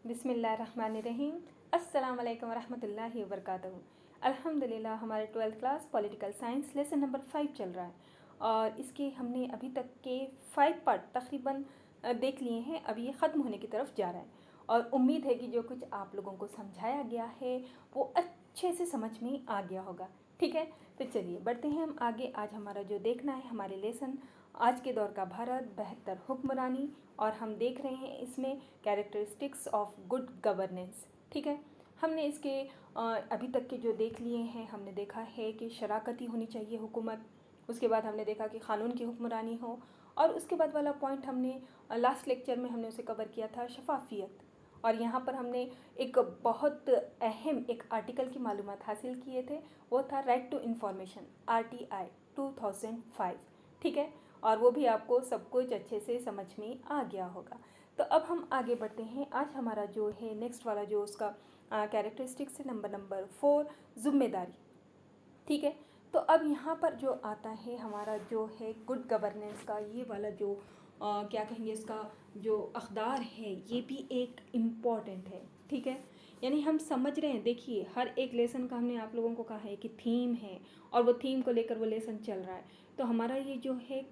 बिस्मिल्लाहिर्रहमानिर्रहीम। अस्सलाम वालेकुम वरहमतुल्लाहि वबरकातुहू। अल्हम्दुलिल्लाह हमारे 12th class political science lesson number 5 चल रहा है और इसके हमने अभी तक के 5 पार्ट तकरीबन देख लिए हैं। अभी ये ख़त्म होने की तरफ जा रहा है और उम्मीद है कि जो कुछ आप लोगों को समझाया गया है वो अच्छे से समझ में आ गया होगा। ठीक है, तो चलिए बढ़ते हैं हम आगे। आज हमारा जो देखना है हमारे लेसन आज के दौर का भारत, बेहतर हुक्मरानी, और हम देख रहे हैं इसमें कैरेक्टरिस्टिक्स ऑफ गुड गवर्नेंस। ठीक है, हमने इसके अभी तक के जो देख लिए हैं, हमने देखा है कि शराकती होनी चाहिए हुकूमत। उसके बाद हमने देखा कि क़ानून की हुक्मरानी हो, और उसके बाद वाला पॉइंट हमने लास्ट लेक्चर में हमने उसे कवर किया था, शफाफियत। और यहाँ पर हमने एक बहुत अहम एक आर्टिकल की मालूमात हासिल किए थे, वो था राइट टू इंफॉर्मेशन, RTI 2005। ठीक है, और वो भी आपको सब कुछ अच्छे से समझ में आ गया होगा। तो अब हम आगे बढ़ते हैं। आज हमारा जो है नेक्स्ट वाला जो उसका कैरेक्टरिस्टिक्स है नंबर 4, जिम्मेदारी। ठीक है, तो अब यहाँ पर जो आता है हमारा जो है गुड गवर्नेंस का ये वाला जो क्या कहेंगे, इसका जो अक़दार है ये भी एक इम्पॉर्टेंट है। ठीक है, यानी हम समझ रहे हैं, देखिए हर एक लेसन का हमने आप लोगों को कहा है कि थीम है और वो थीम को लेकर वो लेसन चल रहा है। तो हमारा ये जो है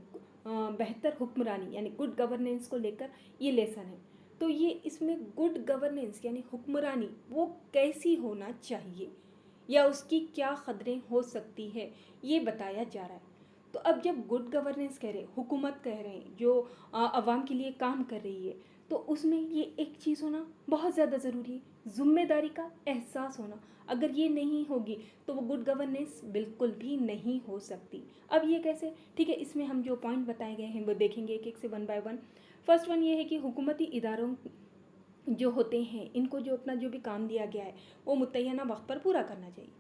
बेहतर हुक्मरानी यानी गुड गवर्नेंस को लेकर ये लेसन है। तो ये इसमें गुड गवर्नेंस यानी हुक्मरानी वो कैसी होना चाहिए या उसकी क्या क़दरें हो सकती है ये बताया जा रहा है। तो अब जब गुड गवर्नेंस कह रहे हैं, हुकूमत कह रहे हैं जो आवाम के लिए काम कर रही है, तो उसमें ये एक चीज़ होना बहुत ज़्यादा ज़रूरी है, ज़िम्मेदारी का एहसास होना। अगर ये नहीं होगी तो वो गुड गवर्नेंस बिल्कुल भी नहीं हो सकती। अब ये कैसे? ठीक है, इसमें हम जो पॉइंट बताए गए हैं वो देखेंगे एक एक से one by one. First one ये है कि हुकूमती इदारों जो होते हैं इनको जो अपना जो भी काम दिया गया है वो मुतय्यना वक्त पर पूरा करना चाहिए।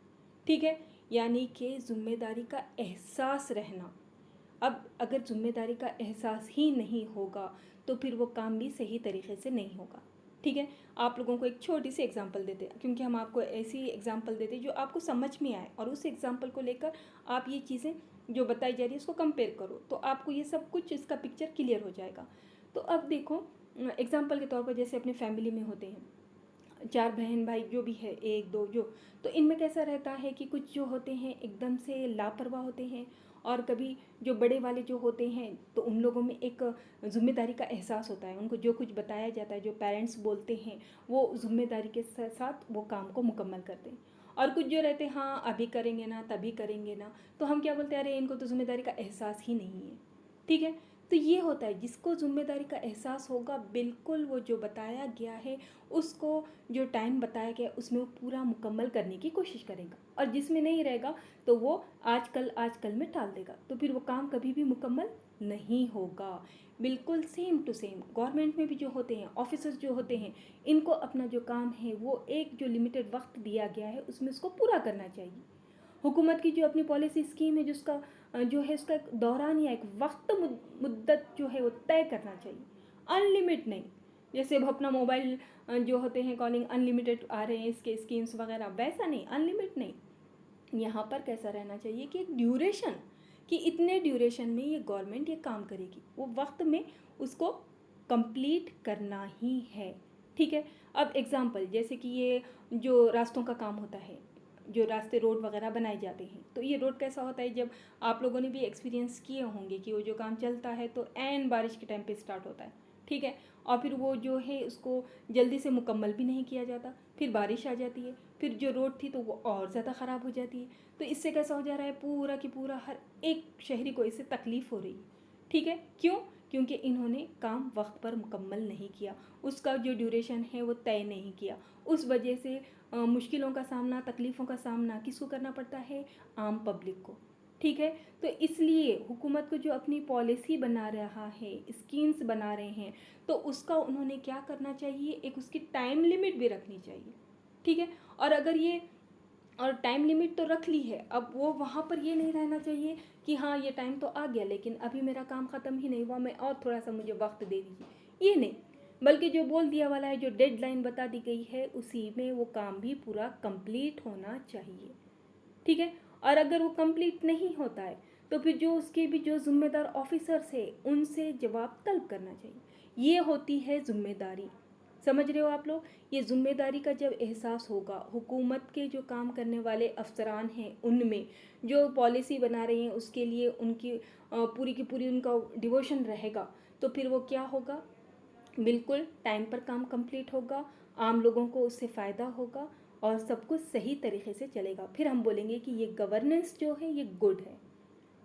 ठीक है, यानी कि ज़िम्मेदारी का एहसास रहना। अब अगर ज़िम्मेदारी का एहसास ही नहीं होगा तो फिर वो काम भी सही तरीके से नहीं होगा। ठीक है, आप लोगों को एक छोटी सी एग्जांपल देते हैं, क्योंकि हम आपको ऐसी एग्जांपल देते हैं जो आपको समझ में आए और उस एग्जांपल को लेकर आप ये चीज़ें जो बताई जा रही है उसको कंपेयर करो तो आपको ये सब कुछ इसका पिक्चर क्लियर हो जाएगा। तो अब देखो एग्जांपल के तौर पर जैसे अपने फैमिली में होते हैं 4 बहन भाई जो भी है, 1 2 जो, तो इनमें कैसा रहता है कि कुछ जो होते हैं एकदम से लापरवाह होते हैं और कभी जो बड़े वाले जो होते हैं तो उन लोगों में एक ज़िम्मेदारी का एहसास होता है। उनको जो कुछ बताया जाता है, जो पेरेंट्स बोलते हैं, वो ज़िम्मेदारी के साथ वो काम को मुकम्मल करते हैं। और कुछ जो रहते हैं हाँ अभी करेंगे ना, तभी करेंगे ना, तो हम क्या बोलते हैं, अरे इनको तो ज़िम्मेदारी का एहसास ही नहीं है। ठीक है, तो ये होता है जिसको ज़िम्मेदारी का एहसास होगा बिल्कुल वो जो बताया गया है उसको, जो टाइम बताया गया उसमें वो पूरा मुकम्मल करने की कोशिश करेगा, और जिसमें नहीं रहेगा तो वो आजकल में टाल देगा, तो फिर वो काम कभी भी मुकम्मल नहीं होगा। बिल्कुल सेम टू सेम गवर्नमेंट में भी जो होते हैं, ऑफिसर्स जो होते हैं, इनको अपना जो काम है वो एक जो लिमिटेड वक्त दिया गया है उसमें उसको पूरा करना चाहिए। हुकूमत की जो अपनी पॉलिसी स्कीम है जिसका जो है उसका एक दौरान या एक वक्त मुद्दत जो है वो तय करना चाहिए, अनलिमिट नहीं। जैसे अब अपना मोबाइल जो होते हैं कॉलिंग अनलिमिटेड आ रहे हैं इसके स्कीम्स वगैरह, वैसा नहीं, अनलिमिट नहीं। यहाँ पर कैसा रहना चाहिए कि एक ड्यूरेशन, कि इतने ड्यूरेशन में ये गवर्नमेंट ये काम करेगी, वो वक्त में उसको कंप्लीट करना ही है। ठीक है, अब एग्जांपल जैसे कि ये जो रास्तों का काम होता है, जो रास्ते रोड वगैरह बनाए जाते हैं, तो ये रोड कैसा होता है, जब आप लोगों ने भी एक्सपीरियंस किए होंगे कि वो जो काम चलता है तो ऐन बारिश के टाइम पे स्टार्ट होता है। ठीक है, और फिर वो जो है उसको जल्दी से मुकम्मल भी नहीं किया जाता, फिर बारिश आ जाती है, फिर जो रोड थी तो वो और ज़्यादा ख़राब हो जाती है। तो इससे कैसा हो जा रहा है, पूरा की पूरा हर एक शहरी को इससे तकलीफ़ हो रही है। ठीक है, क्यों? क्योंकि इन्होंने काम वक्त पर मुकम्मल नहीं किया, उसका जो ड्यूरेशन है वो तय नहीं किया। उस वजह से मुश्किलों का सामना, तकलीफ़ों का सामना किसको करना पड़ता है, आम पब्लिक को। ठीक है, तो इसलिए हुकूमत को जो अपनी पॉलिसी बना रहा है, स्कीम्स बना रहे हैं, तो उसका उन्होंने क्या करना चाहिए, एक उसकी टाइम लिमिट भी रखनी चाहिए। ठीक है, और अगर ये और टाइम लिमिट तो रख ली है, अब वो वहाँ पर ये नहीं रहना चाहिए कि हाँ ये टाइम तो आ गया लेकिन अभी मेरा काम ख़त्म ही नहीं हुआ, मैं और थोड़ा सा मुझे वक्त दे दीजिए, ये नहीं। बल्कि जो बोल दिया वाला है, जो डेडलाइन बता दी गई है, उसी में वो काम भी पूरा कंप्लीट होना चाहिए। ठीक है, और अगर वो कंप्लीट नहीं होता है तो फिर जो उसके भी जो ज़िम्मेदार ऑफिसर्स है उनसे जवाब तलब करना चाहिए। ये होती है ज़िम्मेदारी। समझ रहे हो आप लोग? ये ज़िम्मेदारी का जब एहसास होगा, हुकूमत के जो काम करने वाले अफसरान हैं उनमें, जो पॉलिसी बना रही हैं उसके लिए उनकी पूरी की पूरी उनका डिवोशन रहेगा, तो फिर वो क्या होगा, बिल्कुल टाइम पर काम कंप्लीट होगा, आम लोगों को उससे फ़ायदा होगा और सब कुछ सही तरीके से चलेगा। फिर हम बोलेंगे कि ये गवर्नेंस जो है ये गुड है।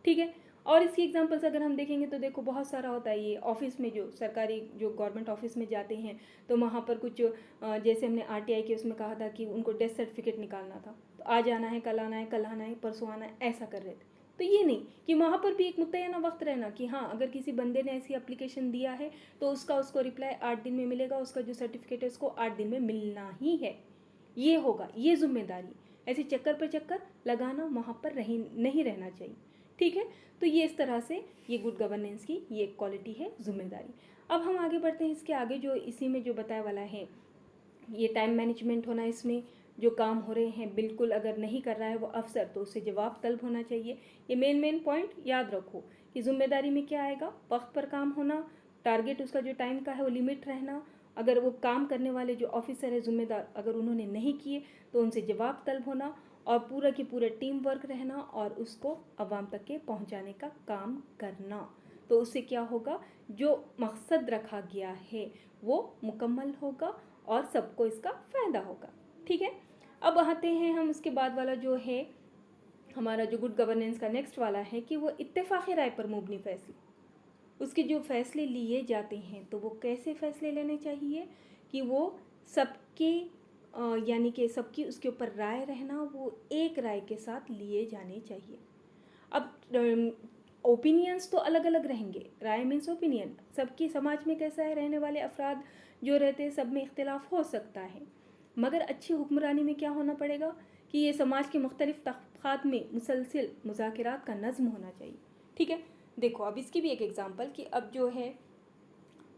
ठीक है। और इसकी एग्जांपल्स अगर हम देखेंगे तो देखो बहुत सारा होता है। ये ऑफिस में जो सरकारी जो गवर्नमेंट ऑफिस में जाते हैं तो वहाँ पर कुछ जैसे हमने आरटीआई के उसमें कहा था कि उनको डेथ सर्टिफिकेट निकालना था, तो आज आना है, कल आना है, कल आना है, परसों आना है, ऐसा कर रहे थे। तो ये नहीं कि वहाँ पर भी एक मुतय्यना वक्त रहना कि हाँ अगर किसी बंदे ने ऐसी एप्लीकेशन दिया है तो उसको रिप्लाई 8 दिन में मिलेगा, उसका जो सर्टिफिकेट है उसको 8 दिन में मिलना ही है। ये होगा, ये जिम्मेदारी। ऐसे चक्कर पे चक्कर लगाना वहाँ पर नहीं रहना चाहिए। ठीक है। तो ये इस तरह से ये गुड गवर्नेंस की ये एक क्वालिटी है, जिम्मेदारी। अब हम आगे बढ़ते हैं। इसके आगे जो इसी में जो बताया वाला है, ये टाइम मैनेजमेंट होना, इसमें जो काम हो रहे हैं बिल्कुल अगर नहीं कर रहा है वो अफसर तो उससे जवाब तलब होना चाहिए। ये मेन पॉइंट याद रखो कि जिम्मेदारी में क्या आएगा, वक्त पर काम होना, टारगेट उसका जो टाइम का है वो लिमिट रहना, अगर वो काम करने वाले जो ऑफिसर है जिम्मेदार अगर उन्होंने नहीं किए तो उनसे जवाब तलब होना, और पूरा की पूरा टीम वर्क रहना और उसको आवाम तक के पहुंचाने का काम करना। तो उससे क्या होगा, जो मकसद रखा गया है वो मुकम्मल होगा और सबको इसका फ़ायदा होगा। ठीक है। अब आते हैं हम इसके बाद वाला जो है हमारा जो गुड गवर्नेंस का नेक्स्ट वाला है कि वो इत्तेफाक़ी राय पर मबनी फैसले, उसके जो फैसले लिए जाते हैं तो वो कैसे फैसले लेने चाहिए कि वो सबके यानी कि सबकी उसके ऊपर राय रहना, वो एक राय के साथ लिए जाने चाहिए। अब ओपिनियंस तो अलग अलग रहेंगे, राय मीन्स ओपिनियन, सबकी समाज में कैसा है, रहने वाले अफराद जो रहते हैं सब में इख्तिलाफ हो सकता है, मगर अच्छी हुक्मरानी में क्या होना पड़ेगा कि ये समाज के मुख्तलिफ तबक़ात में मुसलसिल मुज़ाकरात का नज़्म होना चाहिए। ठीक है। देखो अब इसकी भी एक एग्ज़ाम्पल कि अब जो है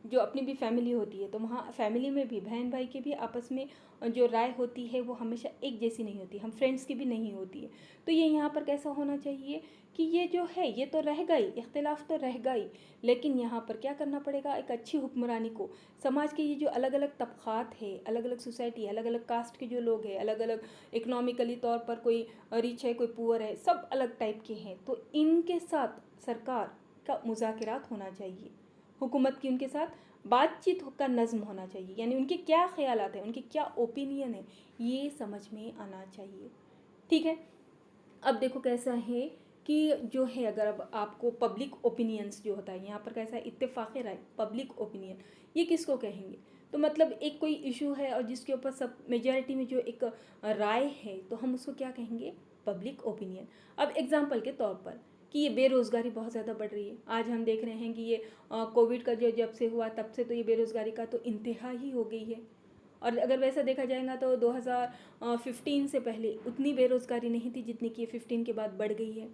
जो अपनी भी फैमिली होती है तो वहाँ फैमिली में भी बहन भाई के भी आपस में जो राय होती है वो हमेशा एक जैसी नहीं होती, हम फ्रेंड्स की भी नहीं होती है। तो ये यहाँ पर कैसा होना चाहिए कि ये जो है ये तो रह गई, इख्तिलाफ तो रह गई, लेकिन यहाँ पर क्या करना पड़ेगा, एक अच्छी हुक्मरानी को समाज के ये जो अलग अलग तबक़ात है, अलग अलग सोसाइटी है, अलग अलग कास्ट के जो लोग हैं, अलग अलग इकनॉमिकली तौर पर कोई रिच है कोई पुअर है, सब अलग टाइप के हैं, तो इनके साथ सरकार का मुज़ाकरात होना चाहिए, हुकूमत की उनके साथ बातचीत का नज़्म होना चाहिए, यानी उनके क्या ख़यालात हैं, उनके क्या ओपिनियन है, ये समझ में आना चाहिए। ठीक है। अब देखो कैसा है कि जो है अगर अब आपको पब्लिक ओपिनियंस जो होता है यहाँ पर कैसा है, इत्तेफाक़ी राय, पब्लिक ओपिनियन, ये किसको कहेंगे, तो मतलब एक कोई इशू है और जिसके ऊपर सब मेजॉरिटी में जो एक राय है तो हम उसको क्या कहेंगे, पब्लिक ओपिनियन। अब एग्जांपल के तौर पर कि ये बेरोज़गारी बहुत ज़्यादा बढ़ रही है, आज हम देख रहे हैं कि ये कोविड का जो जब से हुआ तब से तो ये बेरोज़गारी का तो इंतहा ही हो गई है, और अगर वैसा देखा जाएगा तो 2015 से पहले उतनी बेरोज़गारी नहीं थी जितनी कि 15 के बाद बढ़ गई है।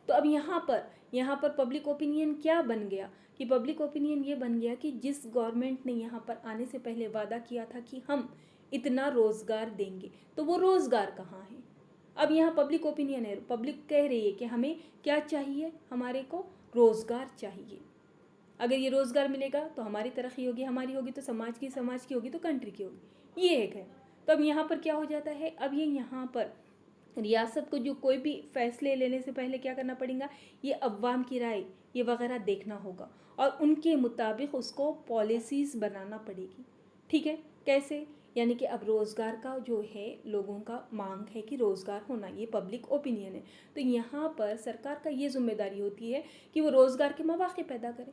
तो अब यहाँ पर पब्लिक ओपिनियन क्या बन गया कि पब्लिक ओपिनियन ये बन गया कि जिस गवर्नमेंट ने यहाँ पर आने से पहले वादा किया था कि हम इतना रोज़गार देंगे तो वो रोज़गार कहाँ है। अब यहाँ पब्लिक ओपिनियन है, पब्लिक कह रही है कि हमें क्या चाहिए, हमारे को रोज़गार चाहिए, अगर ये रोज़गार मिलेगा तो हमारी तरक्की होगी, हमारी होगी तो समाज की होगी तो कंट्री की होगी, ये एक है। तो अब यहाँ पर क्या हो जाता है, अब ये यहाँ पर रियासत को जो कोई भी फैसले लेने से पहले क्या करना पड़ेगा, ये अवाम की राय ये वगैरह देखना होगा और उनके मुताबिक उसको पॉलिसीज़ बनाना पड़ेगी। ठीक है। कैसे, यानी कि अब रोज़गार का जो है लोगों का मांग है कि रोज़गार होना, ये पब्लिक ओपिनियन है, तो यहाँ पर सरकार का ये जिम्मेदारी होती है कि वो रोज़गार के मौके पैदा करे,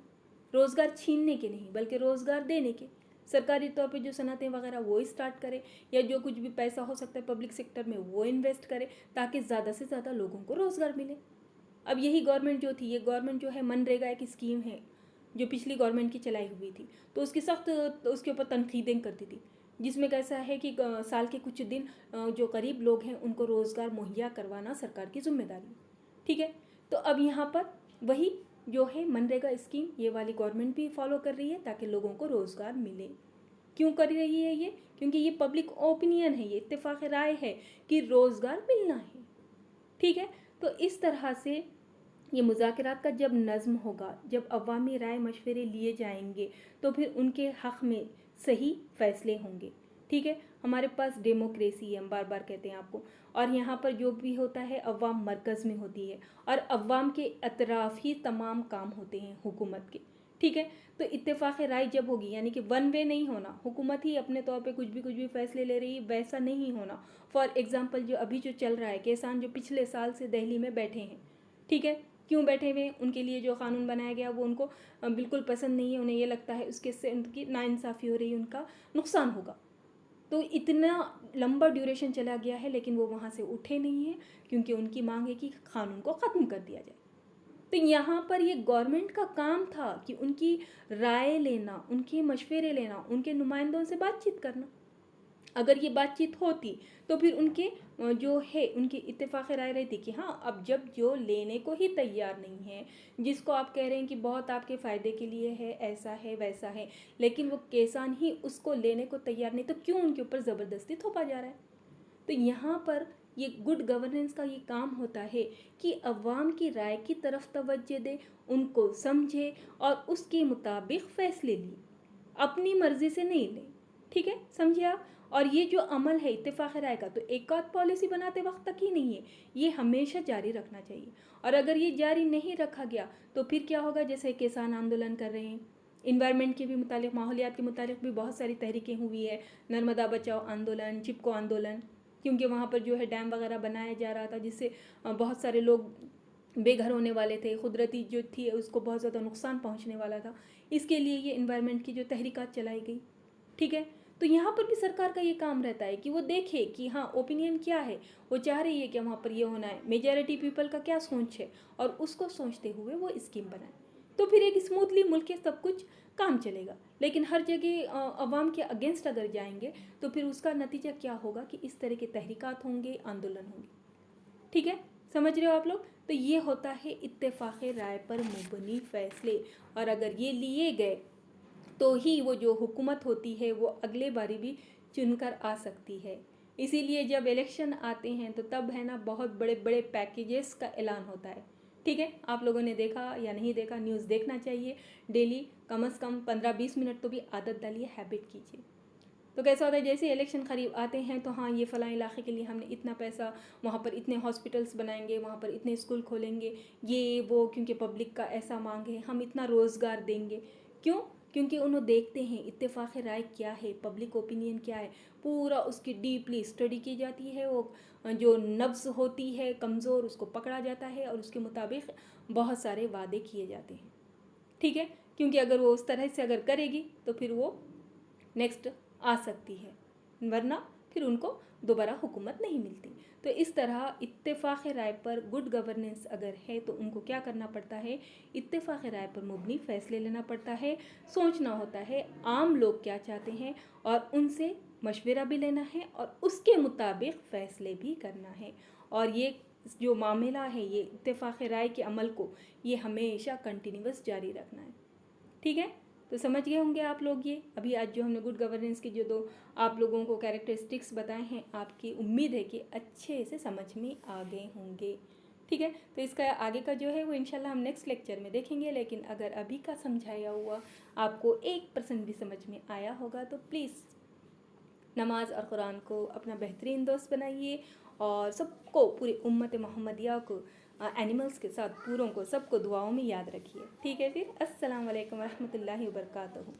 रोज़गार छीनने के नहीं बल्कि रोज़गार देने के, सरकारी तौर पे जो सनतें वगैरह वो स्टार्ट करे या जो कुछ भी पैसा हो सकता है पब्लिक सेक्टर में वो इन्वेस्ट करे ताकि ज़्यादा से ज़्यादा लोगों को रोज़गार मिले। अब यही गवर्नमेंट जो थी, ये गवर्नमेंट जो है मनरेगा एक स्कीम है जो पिछली गवर्नमेंट की चलाई हुई थी, तो उसकी सख्त उसके ऊपर तनकीदें करती थी, जिसमें कैसा है कि साल के कुछ दिन जो गरीब लोग हैं उनको रोज़गार मुहैया करवाना सरकार की जिम्मेदारी। ठीक है। तो अब यहाँ पर वही जो है मनरेगा स्कीम ये वाली गवर्नमेंट भी फॉलो कर रही है ताकि लोगों को रोज़गार मिले। क्यों कर रही है ये, क्योंकि ये पब्लिक ओपिनियन है, ये इत्तेफाक राय है कि रोज़गार मिलना है। ठीक है। तो इस तरह से ये मुज़ाकरात का जब नज़्म होगा, जब अवामी राय मशवरे लिए जाएंगे तो फिर उनके हक़ में सही फैसले होंगे। ठीक है, हमारे पास डेमोक्रेसी है, हम बार बार कहते हैं आपको, और यहाँ पर जो भी होता है अवाम मरकज़ में होती है और अवाम के अतराफ़ ही तमाम काम होते हैं हुकूमत के। ठीक है, तो इत्तेफाक राय जब होगी, यानी कि वन वे नहीं होना, हुकूमत ही अपने तौर पे कुछ भी फैसले ले रही है, वैसा नहीं होना। फॉर एग्ज़ाम्पल जो अभी जो चल रहा है, किसान जो पिछले साल से दिल्ली में बैठे हैं, ठीक है, क्यों बैठे हुए हैं? उनके लिए जो कानून बनाया गया वो उनको बिल्कुल पसंद नहीं है, उन्हें ये लगता है उसके से उनकी नाइंसाफ़ी हो रही है, उनका नुकसान होगा। तो इतना लंबा ड्यूरेशन चला गया है, लेकिन वो वहाँ से उठे नहीं हैं, क्योंकि उनकी मांग है कि कानून को ख़त्म कर दिया जाए। तो यहाँ पर ये गवर्नमेंट का काम था कि उनकी राय लेना, उनके मशवरे लेना, उनके नुमाइंदों से बातचीत करना। अगर ये बातचीत होती तो फिर उनके जो है उनकी इत्तेफाक राय रहती कि हाँ, अब जब जो लेने को ही तैयार नहीं है, जिसको आप कह रहे हैं कि बहुत आपके फ़ायदे के लिए है, ऐसा है वैसा है, लेकिन वो किसान ही उसको लेने को तैयार नहीं, तो क्यों उनके ऊपर ज़बरदस्ती थोपा जा रहा है? तो यहाँ पर ये गुड गवर्नेंस का ये काम होता है कि अवाम की राय की तरफ तवज्जो दे, उनको समझे और उसके मुताबिक फ़ैसले लिए, अपनी मर्ज़ी से नहीं लें। ठीक है, समझिए आप। और ये जो अमल है इत्तेफाक राय का, तो एक आध पॉलिसी बनाते वक्त तक ही नहीं है, ये हमेशा जारी रखना चाहिए। और अगर ये जारी नहीं रखा गया तो फिर क्या होगा? जैसे किसान आंदोलन कर रहे हैं, इन्वायरमेंट के भी मुतालिक, माहौलियात के मुतालिक भी बहुत सारी तहरीकें हुई है, नर्मदा बचाओ आंदोलन, चिपको आंदोलन, क्योंकि वहाँ पर जो है डैम वगैरह बनाया जा रहा था, जिससे बहुत सारे लोग बेघर होने वाले थे, कुदरती जो थी उसको बहुत ज़्यादा नुकसान पहुँचने वाला था। इसके लिए ये इन्वायरमेंट की जो तहरीकात चलाई गई। ठीक है, तो यहाँ पर भी सरकार का ये काम रहता है कि वो देखे कि हाँ, ओपिनियन क्या है, वो चाह रही है कि वहाँ पर ये होना है, मेजॉरिटी पीपल का क्या सोच है, और उसको सोचते हुए वो स्कीम बनाए, तो फिर एक स्मूथली मुल्क के सब कुछ काम चलेगा। लेकिन हर जगह अवाम के अगेंस्ट अगर जाएंगे तो फिर उसका नतीजा क्या होगा कि इस तरह के तहरीकात होंगे, आंदोलन होंगे। ठीक है, समझ रहे हो आप लोग? तो ये होता है इत्तेफाक राय पर मुबनी फ़ैसले, और अगर ये लिए गए तो ही वो जो हुकूमत होती है वो अगले बारी भी चुनकर आ सकती है। इसीलिए जब इलेक्शन आते हैं तो तब है ना, बहुत बड़े बड़े पैकेजेस का ऐलान होता है। ठीक है, आप लोगों ने देखा या नहीं देखा, न्यूज़ देखना चाहिए डेली, कम से कम 15-20 मिनट तो भी आदत डालिए, हैबिट कीजिए। तो कैसा होता है, जैसे इलेक्शन करीब आते हैं तो हाँ, ये फ़लाँ इलाके के लिए हमने इतना पैसा, वहाँ पर इतने हॉस्पिटल्स बनाएंगे, वहाँ पर इतने स्कूल खोलेंगे, ये वो, क्योंकि पब्लिक का ऐसा मांग है, हम इतना रोज़गार देंगे। क्यों? क्योंकि उन्होंने देखते हैं इत्तेफाक राय क्या है, पब्लिक ओपिनियन क्या है, पूरा उसकी डीपली स्टडी की जाती है। वो जो नब्ज़ होती है कमज़ोर, उसको पकड़ा जाता है और उसके मुताबिक बहुत सारे वादे किए जाते हैं। ठीक है, क्योंकि अगर वो उस तरह से अगर करेगी तो फिर वो नेक्स्ट आ सकती है, वरना फिर उनको दोबारा हुकूमत नहीं मिलती। तो इस तरह इत्तेफाक राय पर गुड गवर्नेंस अगर है तो उनको क्या करना पड़ता है? इत्तेफाक राय पर मुबनी फ़ैसले लेना पड़ता है, सोचना होता है आम लोग क्या चाहते हैं, और उनसे मशवरा भी लेना है और उसके मुताबिक फ़ैसले भी करना है। और ये जो मामला है, ये इत्तेफाक राय के अमल को ये हमेशा कंटिन्यूस जारी रखना है। ठीक है, तो समझ गए होंगे आप लोग। ये अभी आज जो हमने गुड गवर्नेंस की जो दो आप लोगों को कैरेक्टरिस्टिक्स बताए हैं, आपकी उम्मीद है कि अच्छे से समझ में आ गए होंगे। ठीक है, तो इसका आगे का जो है वो इंशाल्लाह हम नेक्स्ट लेक्चर में देखेंगे। लेकिन अगर अभी का समझाया हुआ आपको 1% भी समझ में आया होगा तो प्लीज़ नमाज और कुरान को अपना बेहतरीन दोस्त बनाइए, और सबको, पूरी उम्मत मोहम्मदिया को, एनिमल्स के साथ पूरों को, सबको दुआओं में याद रखिए। ठीक है, फिर अस्सलाम वालेकुम रहमतुल्लाहि व बरकातहू।